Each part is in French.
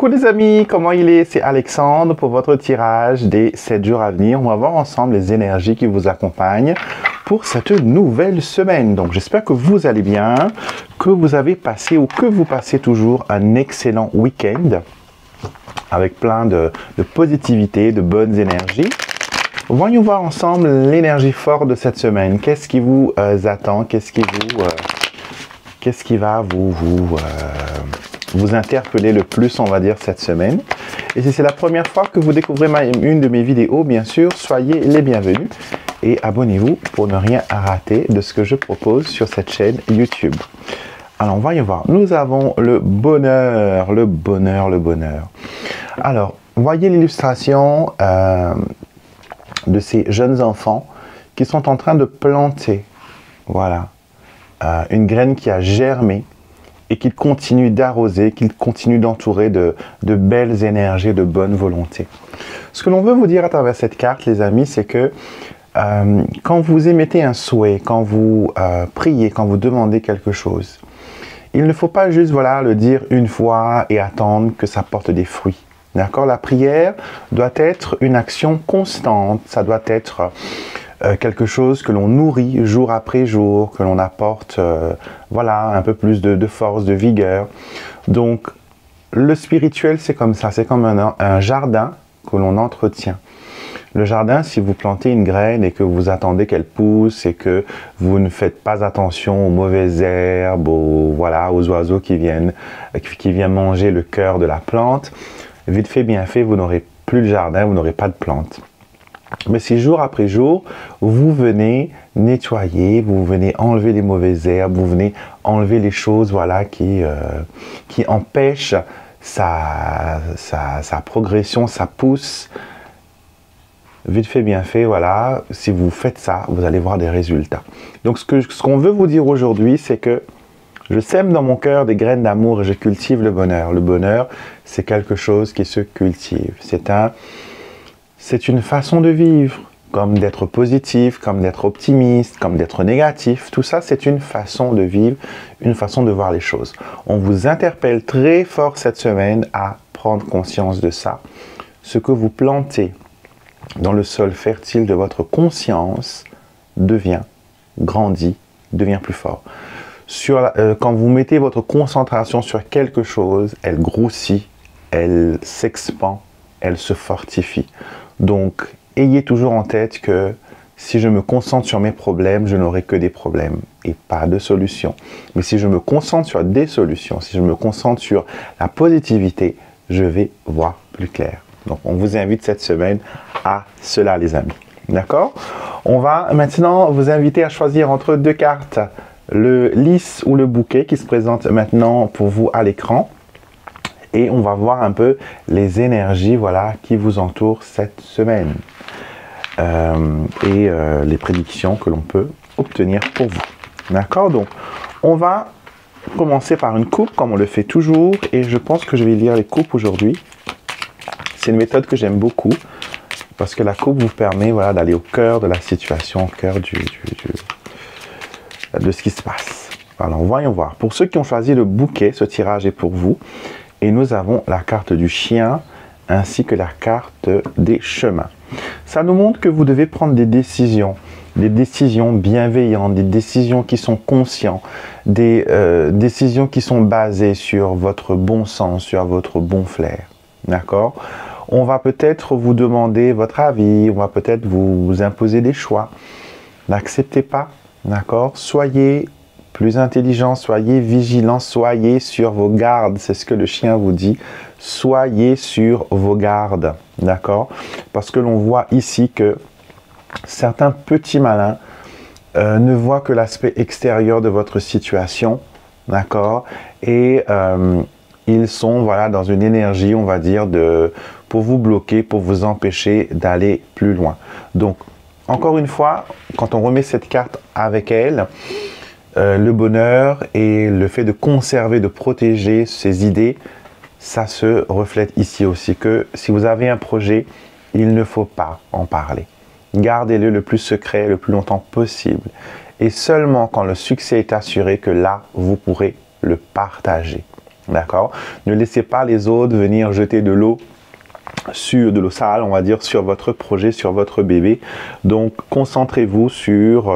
Coucou les amis, comment il est? C'est Alexandre pour votre tirage des 7 jours à venir. On va voir ensemble les énergies qui vous accompagnent pour cette nouvelle semaine. Donc j'espère que vous allez bien, que vous avez passé ou que vous passez toujours un excellent week-end avec plein de positivité, de bonnes énergies. Voyons voir ensemble l'énergie forte de cette semaine. Qu'est-ce qui vous attend? Qu'est-ce qui va vous interpeller le plus, on va dire, cette semaine? Et si c'est la première fois que vous découvrez une de mes vidéos, bien sûr, soyez les bienvenus et abonnez-vous pour ne rien rater de ce que je propose sur cette chaîne YouTube. Alors, on va y voir. Nous avons le bonheur, le bonheur, le bonheur. Alors, voyez l'illustration de ces jeunes enfants qui sont en train de planter, voilà, une graine qui a germé et qu'il continue d'arroser, qu'il continue d'entourer de belles énergies, de bonne volonté. Ce que l'on veut vous dire à travers cette carte, les amis, c'est que quand vous émettez un souhait, quand vous priez, quand vous demandez quelque chose, il ne faut pas juste, voilà, le dire une fois et attendre que ça porte des fruits. D'accord? La prière doit être une action constante, ça doit être quelque chose que l'on nourrit jour après jour, que l'on apporte voilà, un peu plus de force, de vigueur. Donc, le spirituel, c'est comme ça, c'est comme un jardin que l'on entretient. Le jardin, si vous plantez une graine et que vous attendez qu'elle pousse et que vous ne faites pas attention aux mauvaises herbes, voilà, aux oiseaux qui viennent manger le cœur de la plante, vite fait, bien fait, vous n'aurez plus de jardin, vous n'aurez pas de plantes. Mais si jour après jour, vous venez nettoyer, vous venez enlever les mauvaises herbes, vous venez enlever les choses, voilà, qui empêchent sa progression, sa pousse, vite fait, bien fait, voilà, si vous faites ça, vous allez voir des résultats. Donc ce qu'on veut vous dire aujourd'hui, c'est que je sème dans mon cœur des graines d'amour et je cultive le bonheur. Le bonheur, c'est quelque chose qui se cultive. C'est une façon de vivre, comme d'être positif, comme d'être optimiste, comme d'être négatif. Tout ça, c'est une façon de vivre, une façon de voir les choses. On vous interpelle très fort cette semaine à prendre conscience de ça. Ce que vous plantez dans le sol fertile de votre conscience grandit, devient plus fort. Quand vous mettez votre concentration sur quelque chose, elle grossit, elle s'expand, elle se fortifie. Donc, ayez toujours en tête que si je me concentre sur mes problèmes, je n'aurai que des problèmes et pas de solutions. Mais si je me concentre sur des solutions, si je me concentre sur la positivité, je vais voir plus clair. Donc, on vous invite cette semaine à cela, les amis. D'accord? On va maintenant vous inviter à choisir entre deux cartes, le lys ou le bouquet qui se présente maintenant pour vous à l'écran. Et on va voir un peu les énergies, voilà, qui vous entourent cette semaine. Les prédictions que l'on peut obtenir pour vous. D'accord? Donc, on va commencer par une coupe, comme on le fait toujours. Et je pense que je vais lire les coupes aujourd'hui. C'est une méthode que j'aime beaucoup. Parce que la coupe vous permet, voilà, d'aller au cœur de la situation, au cœur de ce qui se passe. Alors, voyons voir. Pour ceux qui ont choisi le bouquet, ce tirage est pour vous. Et nous avons la carte du chien ainsi que la carte des chemins. Ça nous montre que vous devez prendre des décisions bienveillantes, des décisions qui sont conscientes, des décisions qui sont basées sur votre bon sens, sur votre bon flair. D'accord? On va peut-être vous demander votre avis, on va peut-être vous imposer des choix. N'acceptez pas, d'accord? Soyez plus intelligent, soyez vigilant, soyez sur vos gardes. C'est ce que le chien vous dit. Soyez sur vos gardes, d'accord? Parce que l'on voit ici que certains petits malins ne voient que l'aspect extérieur de votre situation, d'accord? Et ils sont, voilà, dans une énergie, on va dire, pour vous bloquer, pour vous empêcher d'aller plus loin. Donc, encore une fois, quand on remet cette carte avec elle, le bonheur et le fait de conserver, de protéger ses idées, ça se reflète ici aussi, que si vous avez un projet, il ne faut pas en parler. Gardez-le le plus secret, le plus longtemps possible. Et seulement quand le succès est assuré, que là, vous pourrez le partager. D'accord? Ne laissez pas les autres venir jeter de l'eau sale, on va dire, sur votre projet, sur votre bébé. Donc, concentrez-vous sur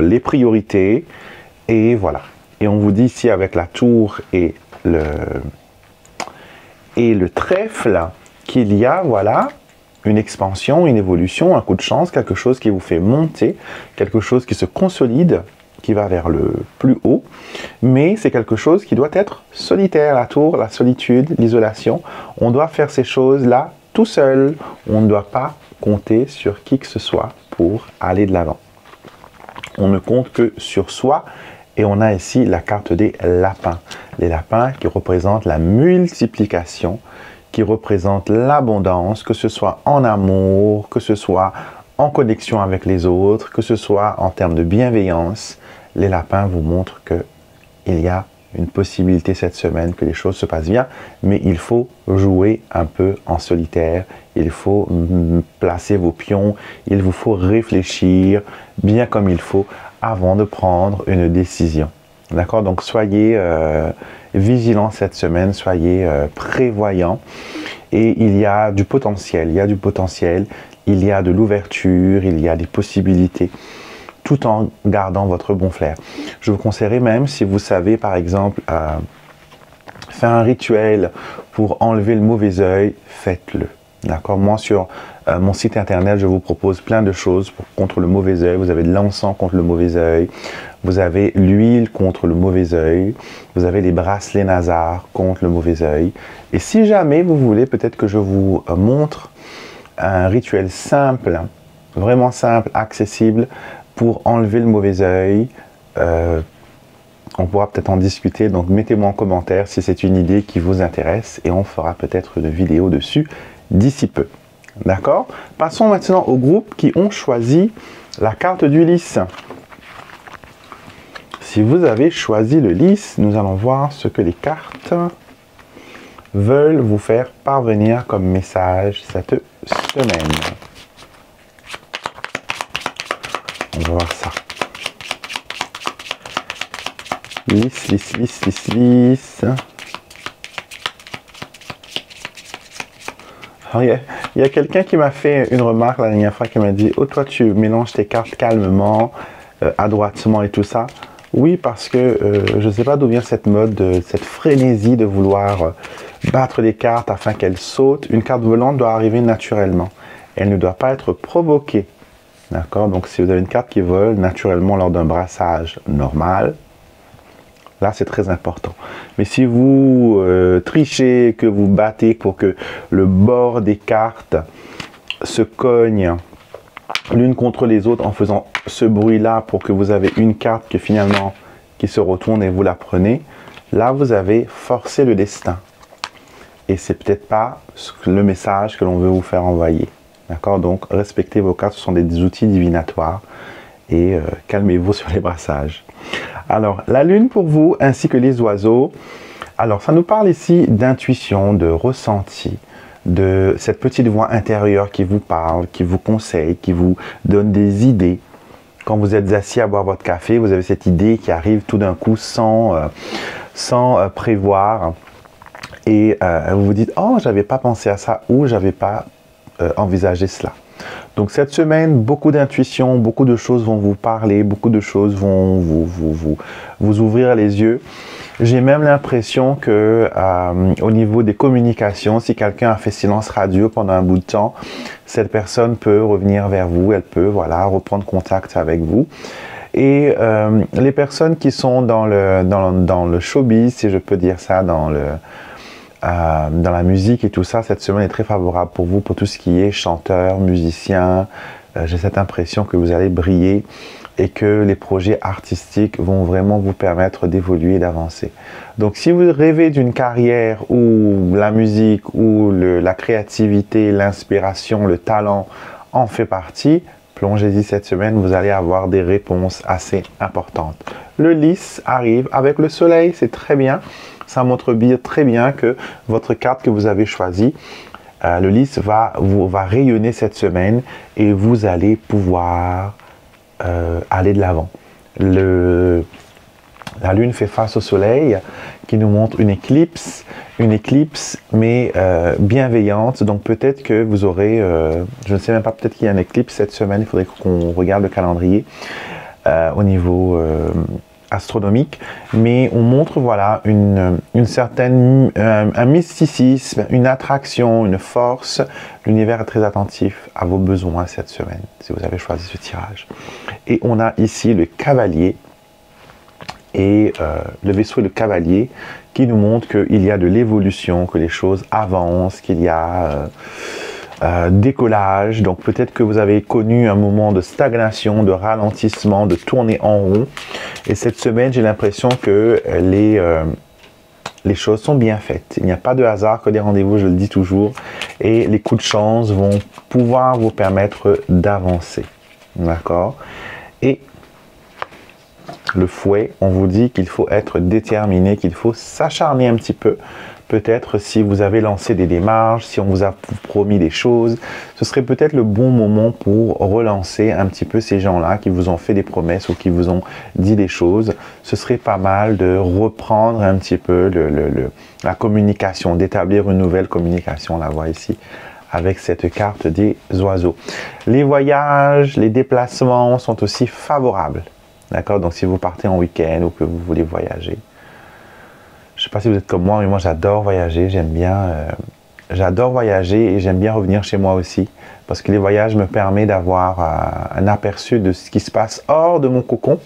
les priorités. Et voilà. Et on vous dit ici avec la tour et le trèfle qu'il y a, voilà, une expansion, une évolution, un coup de chance, quelque chose qui vous fait monter, quelque chose qui se consolide, qui va vers le plus haut, mais c'est quelque chose qui doit être solitaire. La tour, la solitude, l'isolation, on doit faire ces choses-là tout seul. On ne doit pas compter sur qui que ce soit pour aller de l'avant. On ne compte que sur soi. Et on a ici la carte des lapins. Les lapins qui représentent la multiplication, qui représentent l'abondance, que ce soit en amour, que ce soit en connexion avec les autres, que ce soit en termes de bienveillance. Les lapins vous montrent qu'il y a une possibilité cette semaine que les choses se passent bien, mais il faut jouer un peu en solitaire, il faut placer vos pions, il vous faut réfléchir bien comme il faut avant de prendre une décision. D'accord? Donc soyez vigilants cette semaine, soyez prévoyants. Et il y a du potentiel, il y a du potentiel, il y a de l'ouverture, il y a des possibilités, tout en gardant votre bon flair. Je vous conseillerais même, si vous savez par exemple faire un rituel pour enlever le mauvais œil, faites-le. D'accord? Moi sur mon site internet, je vous propose plein de choses contre le mauvais œil. Vous avez de l'encens contre le mauvais œil, vous avez l'huile contre le mauvais œil, vous avez les bracelets Nazar contre le mauvais œil. Et si jamais vous voulez, peut-être que je vous montre un rituel simple, vraiment simple, accessible, pour enlever le mauvais œil. On pourra peut-être en discuter, donc mettez-moi en commentaire si c'est une idée qui vous intéresse et on fera peut-être une vidéo dessus d'ici peu. D'accord? Passons maintenant aux groupes qui ont choisi la carte du lys. Si vous avez choisi le lys, nous allons voir ce que les cartes veulent vous faire parvenir comme message cette semaine. On va voir ça. Lys, lys, lys, lys, lys. Il y a quelqu'un qui m'a fait une remarque la dernière fois qui m'a dit « Oh, toi, tu mélanges tes cartes calmement, adroitement et tout ça. » Oui, parce que je ne sais pas d'où vient cette mode, cette frénésie de vouloir battre les cartes afin qu'elles sautent. Une carte volante doit arriver naturellement. Elle ne doit pas être provoquée. D'accord? Donc, si vous avez une carte qui vole naturellement lors d'un brassage normal, là, c'est très important. Mais si vous trichez, que vous battez pour que le bord des cartes se cogne l'une contre les autres en faisant ce bruit-là pour que vous avez une carte que finalement qui se retourne et vous la prenez, là, vous avez forcé le destin. Et c'est peut-être pas le message que l'on veut vous faire envoyer. D'accord? Donc, respectez vos cartes, ce sont des outils divinatoires. Et calmez-vous sur les brassages. Alors, la lune pour vous, ainsi que les oiseaux. Alors, ça nous parle ici d'intuition, de ressenti, de cette petite voix intérieure qui vous parle, qui vous conseille, qui vous donne des idées. Quand vous êtes assis à boire votre café, vous avez cette idée qui arrive tout d'un coup sans prévoir. Et vous vous dites, oh, j'avais pas pensé à ça ou j'avais pas envisagé cela. Donc cette semaine, beaucoup d'intuition, beaucoup de choses vont vous parler, beaucoup de choses vont vous ouvrir les yeux. J'ai même l'impression que au niveau des communications, si quelqu'un a fait silence radio pendant un bout de temps, cette personne peut revenir vers vous, elle peut voilà, reprendre contact avec vous. Et les personnes qui sont dans le showbiz, si je peux dire ça, dans la musique et tout ça, cette semaine est très favorable pour vous, pour tout ce qui est chanteur, musicien. J'ai cette impression que vous allez briller et que les projets artistiques vont vraiment vous permettre d'évoluer et d'avancer. Donc si vous rêvez d'une carrière où la musique, où la créativité, l'inspiration, le talent en fait partie, plongez-y cette semaine, vous allez avoir des réponses assez importantes. Le lys arrive avec le soleil, c'est très bien. Ça montre bien, très bien que votre carte que vous avez choisie, le lys va rayonner cette semaine et vous allez pouvoir aller de l'avant. La Lune fait face au Soleil qui nous montre une éclipse mais bienveillante. Donc peut-être que vous aurez, je ne sais même pas, peut-être qu'il y a une éclipse cette semaine, il faudrait qu'on regarde le calendrier au niveau astronomique. Mais on montre voilà une certaine, un mysticisme, une attraction, une force. L'univers est très attentif à vos besoins cette semaine, si vous avez choisi ce tirage. Et on a ici le cavalier. Et le vaisseau et le cavalier qui nous montre qu'il y a de l'évolution, que les choses avancent, qu'il y a décollage. Donc peut-être que vous avez connu un moment de stagnation, de ralentissement, de tourner en rond. Et cette semaine, j'ai l'impression que les choses sont bien faites. Il n'y a pas de hasard que des rendez-vous, je le dis toujours. Et les coups de chance vont pouvoir vous permettre d'avancer. D'accord? Et le fouet, on vous dit qu'il faut être déterminé, qu'il faut s'acharner un petit peu. Peut-être si vous avez lancé des démarches, si on vous a promis des choses, ce serait peut-être le bon moment pour relancer un petit peu ces gens-là qui vous ont fait des promesses ou qui vous ont dit des choses. Ce serait pas mal de reprendre un petit peu la communication, d'établir une nouvelle communication. On la voit ici avec cette carte des oiseaux. Les voyages, les déplacements sont aussi favorables. D'accord? Donc si vous partez en week-end ou que vous voulez voyager. Je ne sais pas si vous êtes comme moi, mais moi j'adore voyager, j'adore voyager et j'aime bien revenir chez moi aussi. Parce que les voyages me permettent d'avoir un aperçu de ce qui se passe hors de mon cocon.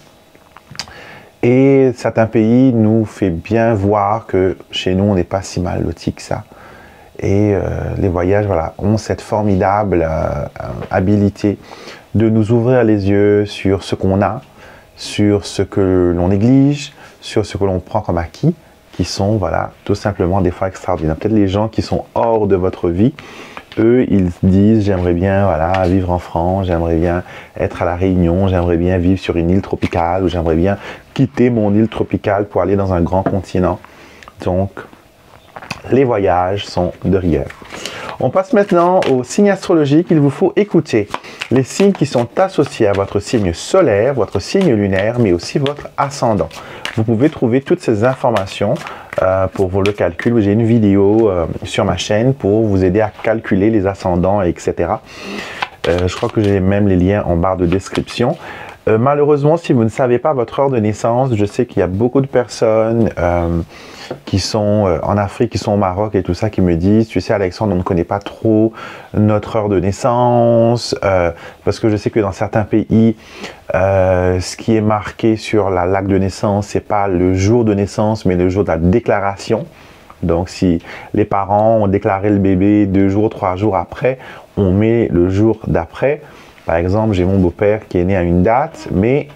Et certains pays nous fait bien voir que chez nous on n'est pas si mal lotis que ça. Et les voyages voilà, ont cette formidable habilité de nous ouvrir les yeux sur ce qu'on a, sur ce que l'on néglige, sur ce que l'on prend comme acquis, qui sont, voilà, tout simplement des fois extraordinaires. Peut-être les gens qui sont hors de votre vie, eux, ils disent, j'aimerais bien, voilà, vivre en France, j'aimerais bien être à La Réunion, j'aimerais bien vivre sur une île tropicale, ou j'aimerais bien quitter mon île tropicale pour aller dans un grand continent. Donc, les voyages sont de rigueur. On passe maintenant aux signes astrologiques. Il vous faut écouter les signes qui sont associés à votre signe solaire, votre signe lunaire, mais aussi votre ascendant. Vous pouvez trouver toutes ces informations pour le calcul. J'ai une vidéo sur ma chaîne pour vous aider à calculer les ascendants, etc. Je crois que j'ai même les liens en barre de description. Malheureusement, si vous ne savez pas votre heure de naissance, je sais qu'il y a beaucoup de personnes qui sont en Afrique, qui sont au Maroc et tout ça, qui me disent, tu sais Alexandre, on ne connaît pas trop notre heure de naissance, parce que je sais que dans certains pays, ce qui est marqué sur la plaque de naissance, c'est pas le jour de naissance, mais le jour de la déclaration. Donc si les parents ont déclaré le bébé 2 jours, 3 jours après, on met le jour d'après. Par exemple, j'ai mon beau-père qui est né à une date, mais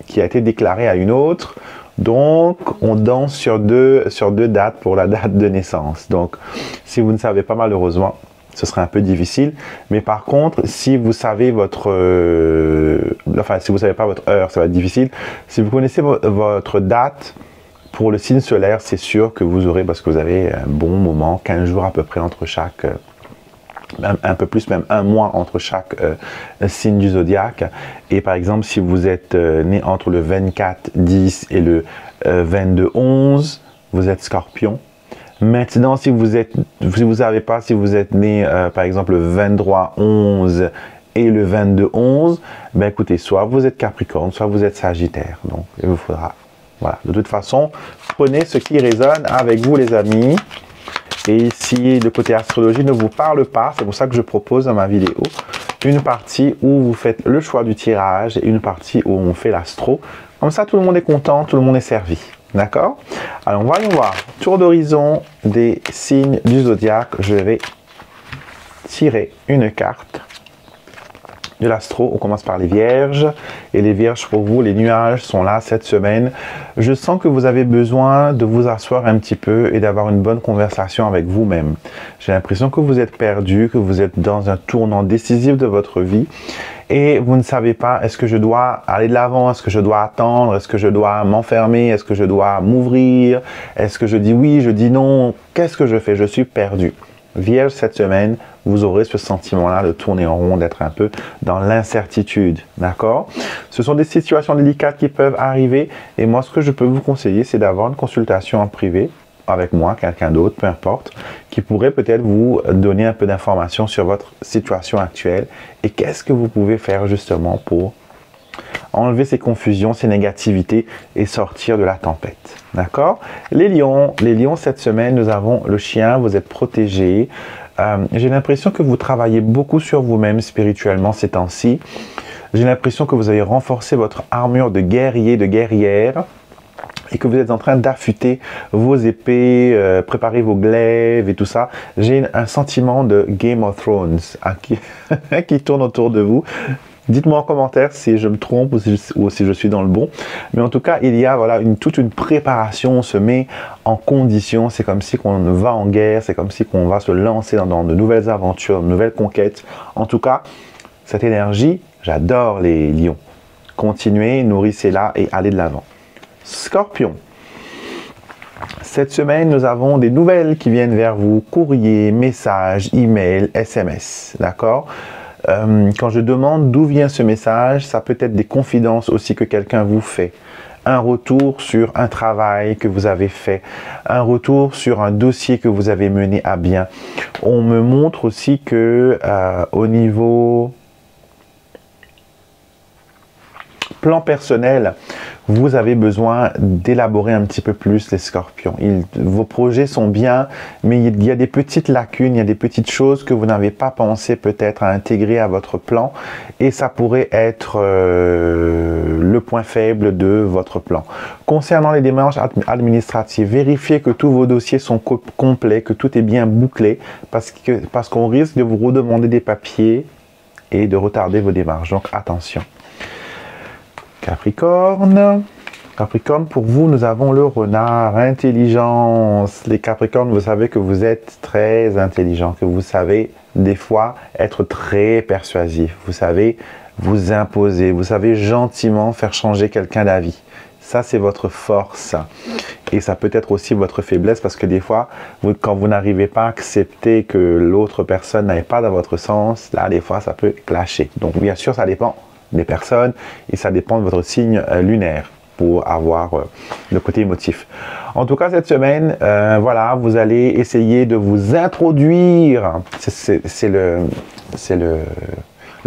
qui a été déclaré à une autre. Donc, on danse sur deux dates pour la date de naissance. Donc, si vous ne savez pas, malheureusement, ce serait un peu difficile. Mais par contre, si vous savez votre... enfin, si vous ne savez pas votre heure, ça va être difficile. Si vous connaissez votre date pour le signe solaire, c'est sûr que vous aurez, parce que vous avez un bon moment, 15 jours à peu près entre chaque... un peu plus, même 1 mois entre chaque signe du zodiaque. Et par exemple, si vous êtes né entre le 24-10 et le 22-11, vous êtes Scorpion. Maintenant, si vous êtes né par exemple le 23-11 et le 22-11, ben écoutez, soit vous êtes Capricorne, soit vous êtes Sagittaire. Donc, il vous faudra, voilà. De toute façon, prenez ce qui résonne avec vous, les amis. Et si le côté astrologie ne vous parle pas, c'est pour ça que je propose dans ma vidéo une partie où vous faites le choix du tirage et une partie où on fait l'astro. Comme ça, tout le monde est content, tout le monde est servi. D'accord? Alors, voyons voir. Tour d'horizon des signes du zodiaque. Je vais tirer une carte de l'astro. On commence par les vierges. Et les vierges, pour vous, les nuages sont là cette semaine. Je sens que vous avez besoin de vous asseoir un petit peu et d'avoir une bonne conversation avec vous-même. J'ai l'impression que vous êtes perdu, que vous êtes dans un tournant décisif de votre vie. Et vous ne savez pas, est-ce que je dois aller de l'avant? Est-ce que je dois attendre? Est-ce que je dois m'enfermer? Est-ce que je dois m'ouvrir? Est-ce que je dis oui, je dis non? Qu'est-ce que je fais? Je suis perdu. Vierge, cette semaine, vous aurez ce sentiment-là de tourner en rond, d'être un peu dans l'incertitude, d'accord? Ce sont des situations délicates qui peuvent arriver et moi, ce que je peux vous conseiller, c'est d'avoir une consultation en privé avec moi, quelqu'un d'autre, peu importe, qui pourrait peut-être vous donner un peu d'informations sur votre situation actuelle et qu'est-ce que vous pouvez faire justement pour enlever ces confusions, ces négativités et sortir de la tempête. D'accord? Les lions, cette semaine, nous avons le chien, vous êtes protégés. J'ai l'impression que vous travaillez beaucoup sur vous-même spirituellement ces temps-ci. J'ai l'impression que vous avez renforcé votre armure de guerrier, de guerrière et que vous êtes en train d'affûter vos épées, préparer vos glaives et tout ça. J'ai un sentiment de Game of Thrones qui tourne autour de vous. Dites-moi en commentaire si je me trompe ou si je suis dans le bon. Mais en tout cas, il y a voilà, toute une préparation, on se met en condition. C'est comme si on va en guerre, c'est comme si on va se lancer dans de nouvelles aventures, de nouvelles conquêtes. En tout cas, cette énergie, j'adore les lions. Continuez, nourrissez-la et allez de l'avant. Scorpion. Cette semaine, nous avons des nouvelles qui viennent vers vous. Courrier, message, email, SMS. D'accord ? Quand je demande d'où vient ce message, ça peut être des confidences aussi que quelqu'un vous fait. Un retour sur un travail que vous avez fait. Un retour sur un dossier que vous avez mené à bien. On me montre aussi que au niveau plan personnel, vous avez besoin d'élaborer un petit peu plus les scorpions. Vos projets sont bien, mais il y a des petites lacunes, il y a des petites choses que vous n'avez pas pensé peut-être à intégrer à votre plan et ça pourrait être le point faible de votre plan. Concernant les démarches administratives, vérifiez que tous vos dossiers sont complets, que tout est bien bouclé parce qu'on risque de vous redemander des papiers et de retarder vos démarches. Donc attention. Capricorne. Capricorne, pour vous, nous avons le renard, intelligence. Les Capricornes, vous savez que vous êtes très intelligent, que vous savez des fois être très persuasif. Vous savez vous imposer, vous savez gentiment faire changer quelqu'un d'avis. Ça, c'est votre force. Et ça peut être aussi votre faiblesse parce que des fois, quand vous n'arrivez pas à accepter que l'autre personne n'aille pas dans votre sens, là, des fois, ça peut clasher. Donc, bien sûr, ça dépend des personnes et ça dépend de votre signe lunaire pour avoir le côté émotif. En tout cas, cette semaine, voilà, vous allez essayer de vous introduire. C'est le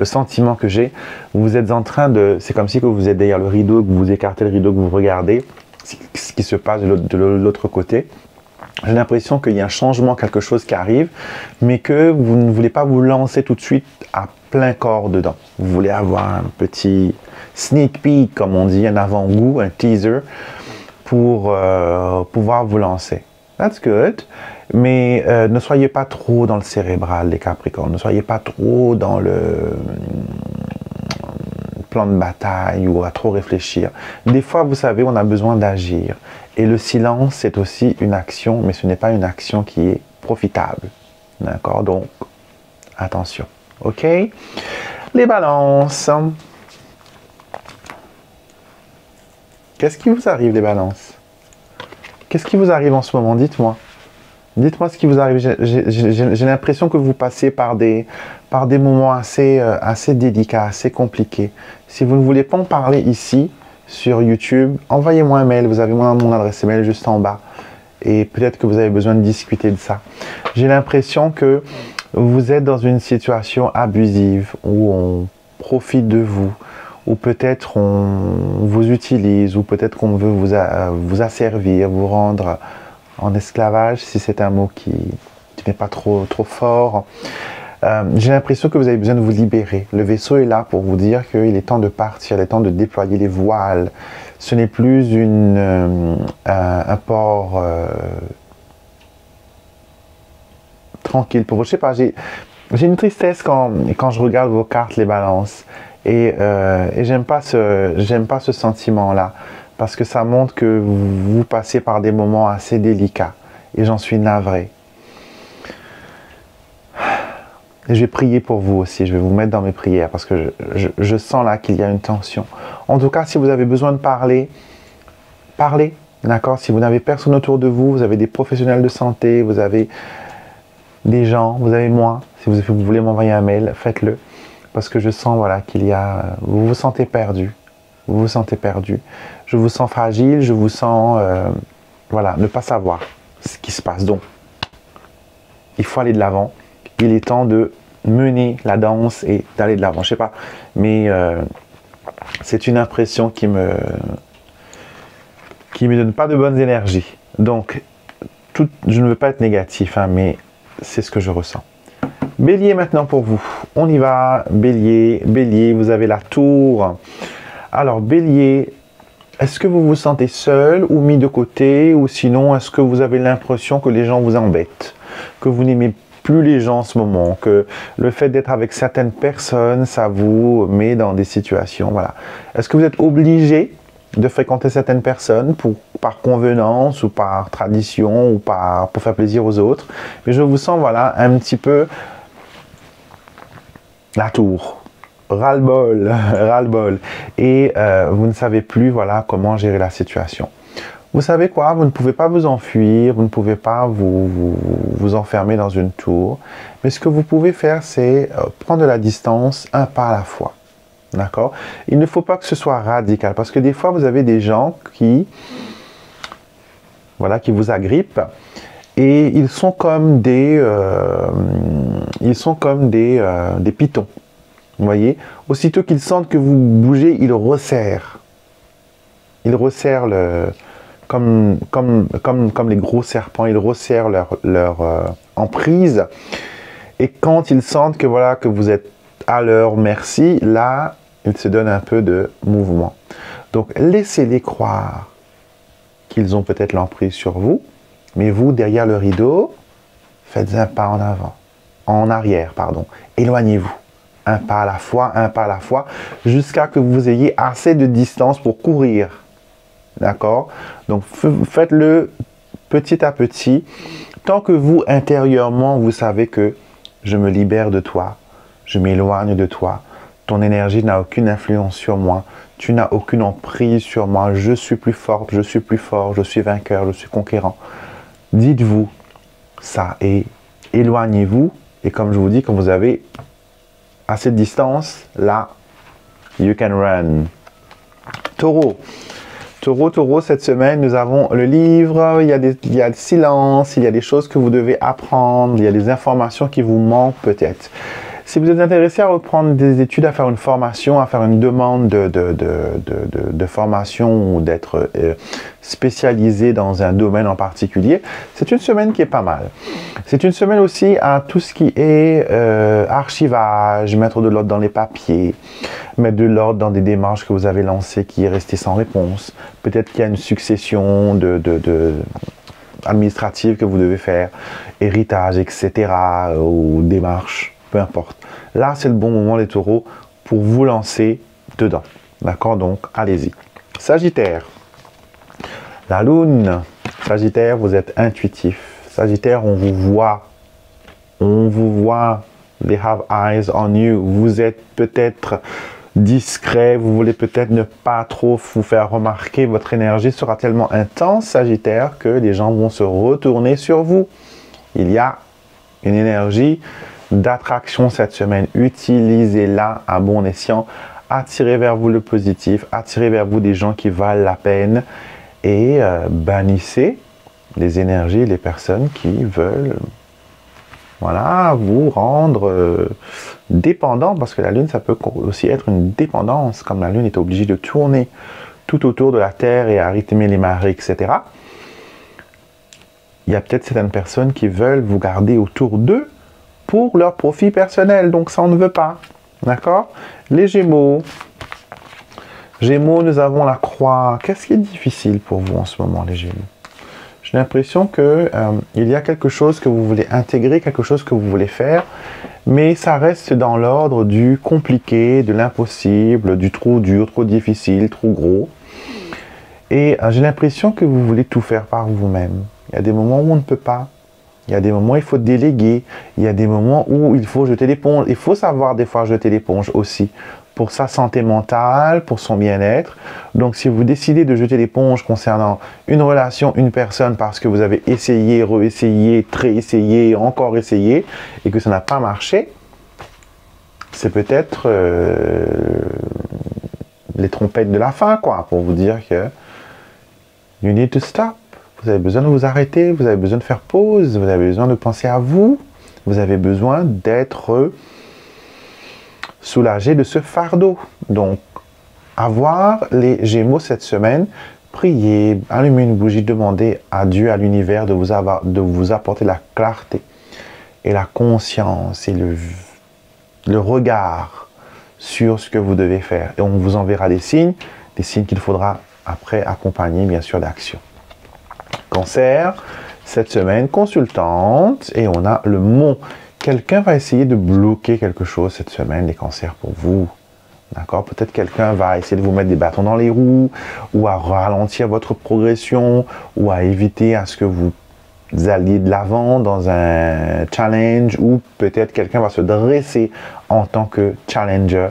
sentiment que j'ai. Vous êtes en train de... C'est comme si que vous êtes derrière le rideau, que vous écartez le rideau, que vous regardez ce qui se passe de l'autre côté. J'ai l'impression qu'il y a un changement, quelque chose qui arrive, mais que vous ne voulez pas vous lancer tout de suite à plein corps dedans. Vous voulez avoir un petit sneak peek, comme on dit, un avant-goût, un teaser, pour pouvoir vous lancer. That's good. Mais ne soyez pas trop dans le cérébral, les Capricornes. Ne soyez pas trop dans le plan de bataille ou à trop réfléchir. Des fois, vous savez, on a besoin d'agir. Et le silence, c'est aussi une action, mais ce n'est pas une action qui est profitable. D'accord? Donc, attention. OK? Les balances. Qu'est-ce qui vous arrive, les balances? Qu'est-ce qui vous arrive en ce moment? Dites-moi. Dites-moi ce qui vous arrive. J'ai l'impression que vous passez par des moments assez délicats, assez compliqués. Si vous ne voulez pas en parler ici, sur YouTube, envoyez-moi un mail. Vous avez mon adresse email juste en bas. Et peut-être que vous avez besoin de discuter de ça. J'ai l'impression que vous êtes dans une situation abusive où on profite de vous, ou peut-être on vous utilise, ou peut-être qu'on veut vous asservir, vous rendre en esclavage, si c'est un mot qui n'est pas trop fort. J'ai l'impression que vous avez besoin de vous libérer. Le vaisseau est là pour vous dire qu'il est temps de partir, il est temps de déployer les voiles. Ce n'est plus un port tranquille pour vous. Je sais pas, j'ai une tristesse quand je regarde vos cartes, les balances. Et j'aime pas ce sentiment-là. Parce que ça montre que vous passez par des moments assez délicats. Et j'en suis navré. Et je vais prier pour vous aussi, je vais vous mettre dans mes prières parce que je sens là qu'il y a une tension. En tout cas, si vous avez besoin de parler, parlez, d'accord? Si vous n'avez personne autour de vous, vous avez des professionnels de santé, vous avez des gens, vous avez moi. Si vous voulez m'envoyer un mail, faites-le. Parce que je sens voilà, qu'il y a... Vous vous sentez perdu. Vous vous sentez perdu. Je vous sens fragile, je vous sens... voilà, ne pas savoir ce qui se passe. Donc, il faut aller de l'avant. Il est temps de mener la danse et d'aller de l'avant. Je sais pas, mais c'est une impression qui me donne pas de bonnes énergies. Donc, je ne veux pas être négatif, hein, mais c'est ce que je ressens. Bélier maintenant pour vous. On y va. Bélier, Bélier, vous avez la tour. Alors, Bélier, est-ce que vous vous sentez seul ou mis de côté? Ou sinon, est-ce que vous avez l'impression que les gens vous embêtent? Que vous n'aimez plus les gens en ce moment? Que le fait d'être avec certaines personnes, ça vous met dans des situations, voilà. Est-ce que vous êtes obligé de fréquenter certaines personnes par convenance ou par tradition ou pour faire plaisir aux autres? Mais je vous sens, voilà, un petit peu la tour. Ras-le-bol, ras-le-bol. Et vous ne savez plus, voilà, comment gérer la situation. Vous savez quoi? Vous ne pouvez pas vous enfuir, vous ne pouvez pas vous enfermer dans une tour. Mais ce que vous pouvez faire, c'est prendre de la distance un pas à la fois. D'accord? Il ne faut pas que ce soit radical. Parce que des fois, vous avez des gens qui vous agrippent. Et ils sont comme des pitons. Vous voyez? Aussitôt qu'ils sentent que vous bougez, ils resserrent. Ils resserrent comme les gros serpents, ils resserrent leur emprise. Et quand ils sentent que, voilà, que vous êtes à leur merci, là, ils se donnent un peu de mouvement. Donc, laissez-les croire qu'ils ont peut-être l'emprise sur vous, mais vous, derrière le rideau, faites un pas en avant, en arrière, pardon. Éloignez-vous. Un pas à la fois, jusqu'à que vous ayez assez de distance pour courir. D'accord? Donc, faites-le petit à petit, tant que vous, intérieurement, vous savez que je me libère de toi, je m'éloigne de toi, ton énergie n'a aucune influence sur moi, tu n'as aucune emprise sur moi, je suis plus forte, je suis plus fort, je suis vainqueur, je suis conquérant. Dites-vous ça et éloignez-vous. Et comme je vous dis, quand vous avez assez de distance, là, you can run. Taureau. Taureau, cette semaine, nous avons le livre, il y a le silence, il y a des choses que vous devez apprendre, il y a des informations qui vous manquent peut-être. Si vous êtes intéressé à reprendre des études, à faire une formation, à faire une demande de formation ou d'être spécialisé dans un domaine en particulier, c'est une semaine qui est pas mal. C'est une semaine aussi à tout ce qui est archivage, mettre de l'ordre dans les papiers, mettre de l'ordre dans des démarches que vous avez lancées qui est resté sans réponse. Peut-être qu'il y a une succession administrative que vous devez faire, héritage, etc. ou démarches. Peu importe. Là, c'est le bon moment, les taureaux, pour vous lancer dedans. D'accord? Donc, allez-y. Sagittaire. La lune. Sagittaire, vous êtes intuitif. Sagittaire, on vous voit. On vous voit. They have eyes on you. Vous êtes peut-être discret. Vous voulez peut-être ne pas trop vous faire remarquer. Votre énergie sera tellement intense, Sagittaire, que les gens vont se retourner sur vous. Il y a une énergie d'attraction cette semaine. Utilisez-la à bon escient. Attirez vers vous le positif. Attirez vers vous des gens qui valent la peine. Et bannissez les énergies, les personnes qui veulent vous rendre dépendant. Parce que la lune, ça peut aussi être une dépendance. Comme la lune est obligée de tourner tout autour de la Terre et à rythmer les marées, etc. Il y a peut-être certaines personnes qui veulent vous garder autour d'eux pour leur profit personnel. Donc, ça, on ne veut pas. D'accord? Les Gémeaux. Gémeaux, nous avons la croix. Qu'est-ce qui est difficile pour vous en ce moment, les Gémeaux? J'ai l'impression qu'il y a quelque chose que vous voulez intégrer, quelque chose que vous voulez faire, mais ça reste dans l'ordre du compliqué, de l'impossible, du trop dur, trop difficile, trop gros. Et j'ai l'impression que vous voulez tout faire par vous-même. Il y a des moments où on ne peut pas. Il y a des moments où il faut déléguer. Il y a des moments où il faut jeter l'éponge. Il faut savoir des fois jeter l'éponge aussi pour sa santé mentale, pour son bien-être. Donc, si vous décidez de jeter l'éponge concernant une relation, une personne, parce que vous avez essayé, réessayé, réessayé, encore essayé, et que ça n'a pas marché, c'est peut-être les trompettes de la fin, quoi, pour vous dire que you need to stop. Vous avez besoin de vous arrêter, vous avez besoin de faire pause, vous avez besoin de penser à vous, vous avez besoin d'être soulagé de ce fardeau. Donc, avoir les Gémeaux cette semaine, priez, allumez une bougie, demandez à Dieu, à l'univers de vous apporter la clarté et la conscience et le regard sur ce que vous devez faire. Et on vous enverra des signes qu'il faudra après accompagner, bien sûr, d'action. Cancer, cette semaine, consultante, et on a le mont. Quelqu'un va essayer de bloquer quelque chose cette semaine, les cancers, pour vous. D'accord? Peut-être quelqu'un va essayer de vous mettre des bâtons dans les roues, ou à ralentir votre progression, ou à éviter à ce que vous alliez de l'avant dans un challenge, ou peut-être quelqu'un va se dresser en tant que challenger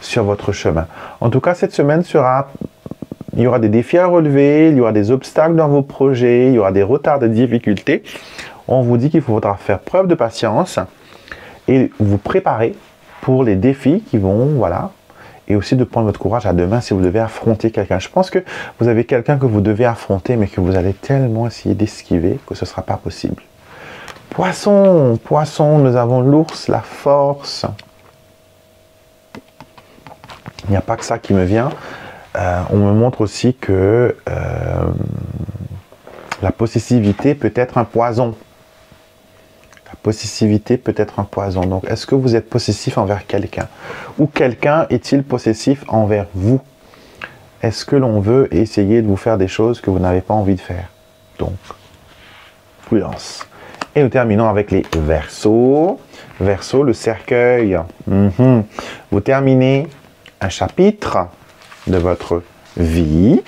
sur votre chemin. En tout cas, cette semaine il y aura des défis à relever, il y aura des obstacles dans vos projets, il y aura des retards, des difficultés. On vous dit qu'il faudra faire preuve de patience et vous préparer pour les défis qui vont, voilà, et aussi de prendre votre courage à deux mains si vous devez affronter quelqu'un. Je pense que vous avez quelqu'un que vous devez affronter, mais que vous allez tellement essayer d'esquiver que ce ne sera pas possible. Poisson, poisson, nous avons l'ours, la force. Il n'y a pas que ça qui me vient. On me montre aussi que la possessivité peut être un poison. La possessivité peut être un poison. Donc, est-ce que vous êtes possessif envers quelqu'un? Ou quelqu'un est-il possessif envers vous? Est-ce que l'on veut essayer de vous faire des choses que vous n'avez pas envie de faire? Donc, prudence. Et nous terminons avec les Verseaux. Verseau, le cercueil. Vous terminez un chapitre de votre vie.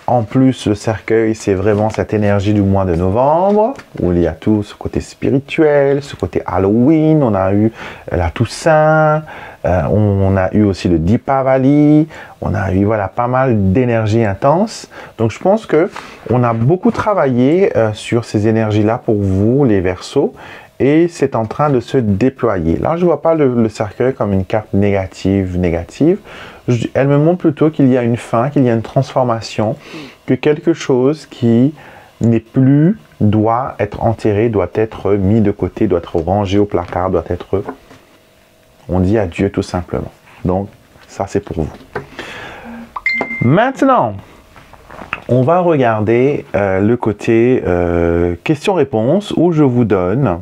En plus, le cercueil, c'est vraiment cette énergie du mois de novembre, où il y a tout ce côté spirituel, ce côté Halloween, on a eu la Toussaint, on a eu aussi le Deepavali, on a eu voilà, pas mal d'énergie intense. Donc je pense que on a beaucoup travaillé sur ces énergies-là pour vous, les Verseaux, et c'est en train de se déployer. Là, je ne vois pas le cercueil comme une carte négative. Elle me montre plutôt qu'il y a une fin, qu'il y a une transformation, que quelque chose qui n'est plus doit être enterré, doit être mis de côté, doit être rangé au placard, doit être... On dit adieu tout simplement. Donc, ça c'est pour vous. Maintenant, on va regarder le côté questions-réponses où je vous donne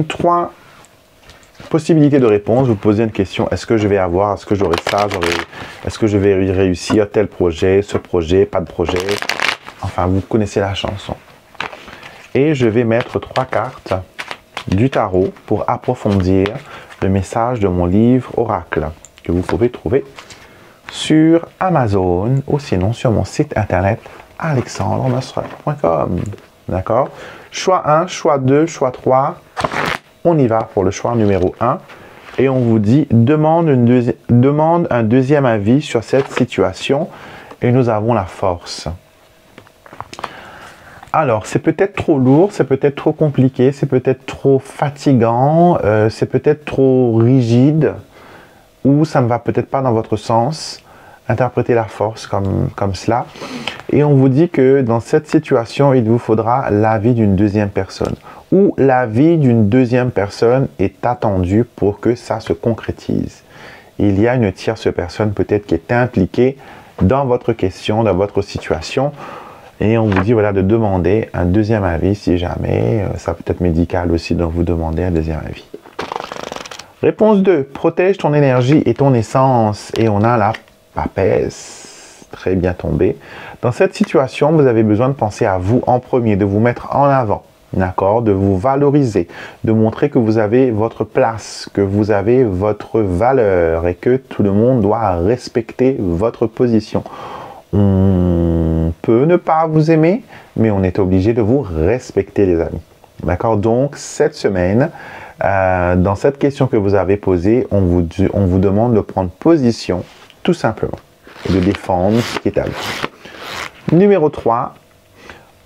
3 possibilités de réponse. Vous posez une question, est-ce que je vais avoir, est-ce que j'aurai ça, est-ce que je vais réussir tel projet, ce projet, pas de projet. Enfin, vous connaissez la chanson. Et je vais mettre 3 cartes du tarot pour approfondir le message de mon livre Oracle que vous pouvez trouver sur Amazon ou sinon sur mon site internet alexandrenosrel.com. D'accord? Choix 1, choix 2, choix 3. On y va pour le choix numéro 1. Et on vous dit, demande un deuxième avis sur cette situation. Et nous avons la force. Alors, c'est peut-être trop lourd, c'est peut-être trop compliqué, c'est peut-être trop fatigant, c'est peut-être trop rigide, ou ça ne va peut-être pas dans votre sens. Interprétez la force comme cela. Et on vous dit que dans cette situation, il vous faudra l'avis d'une deuxième personne. Ou l'avis d'une deuxième personne est attendu pour que ça se concrétise. Il y a une tierce personne peut-être qui est impliquée dans votre question, dans votre situation. Et on vous dit voilà, de demander un deuxième avis si jamais. Ça peut être médical aussi, donc vous demandez un deuxième avis. Réponse 2. Protège ton énergie et ton essence. Et on a la papesse, très bien tombée. Dans cette situation, vous avez besoin de penser à vous en premier, de vous mettre en avant, d'accord, de vous valoriser, de montrer que vous avez votre place, que vous avez votre valeur et que tout le monde doit respecter votre position. On peut ne pas vous aimer, mais on est obligé de vous respecter, les amis. D'accord? Donc, cette semaine, Dans cette question que vous avez posée, on vous demande de prendre position, tout simplement, et de défendre ce qui est à vous. Numéro 3,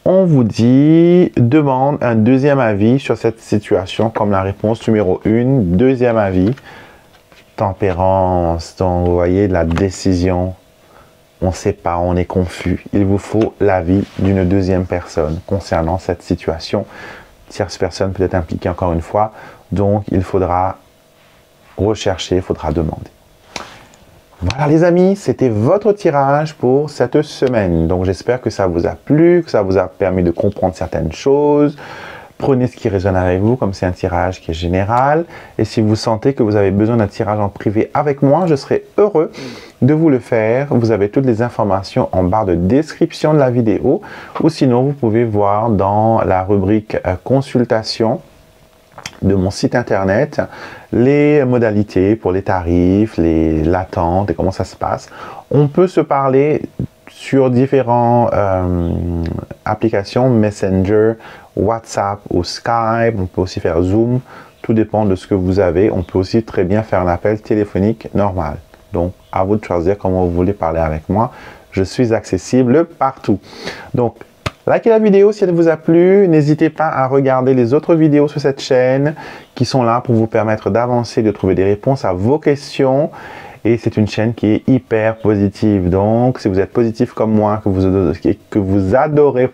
on vous dit, demande un deuxième avis sur cette situation, comme la réponse numéro 1, deuxième avis, tempérance, donc vous voyez la décision, on ne sait pas, on est confus. Il vous faut l'avis d'une deuxième personne concernant cette situation. Tierce personne peut être impliquée encore une fois, donc il faudra rechercher, il faudra demander. Voilà les amis, c'était votre tirage pour cette semaine. Donc j'espère que ça vous a plu, que ça vous a permis de comprendre certaines choses. Prenez ce qui résonne avec vous, comme c'est un tirage qui est général. Et si vous sentez que vous avez besoin d'un tirage en privé avec moi, je serai heureux de vous le faire. Vous avez toutes les informations en barre de description de la vidéo. Ou sinon, vous pouvez voir dans la rubrique consultation de mon site internet les modalités pour les tarifs, l'attente et comment ça se passe. On peut se parler sur différentes applications, Messenger, WhatsApp ou Skype. On peut aussi faire Zoom, tout dépend de ce que vous avez. On peut aussi très bien faire un appel téléphonique normal. Donc, à vous de choisir comment vous voulez parler avec moi. Je suis accessible partout. Donc, likez la vidéo si elle vous a plu. N'hésitez pas à regarder les autres vidéos sur cette chaîne qui sont là pour vous permettre d'avancer, de trouver des réponses à vos questions. Et c'est une chaîne qui est hyper positive. Donc, si vous êtes positif comme moi, que vous adorez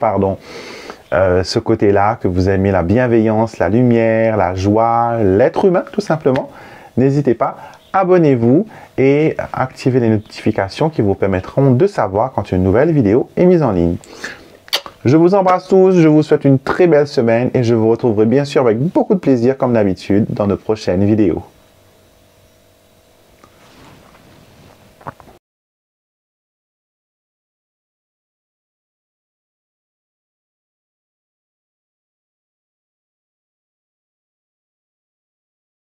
ce côté-là, que vous aimez la bienveillance, la lumière, la joie, l'être humain tout simplement, n'hésitez pas, abonnez-vous et activez les notifications qui vous permettront de savoir quand une nouvelle vidéo est mise en ligne. Je vous embrasse tous, je vous souhaite une très belle semaine et je vous retrouverai bien sûr avec beaucoup de plaisir comme d'habitude dans de prochaines vidéos.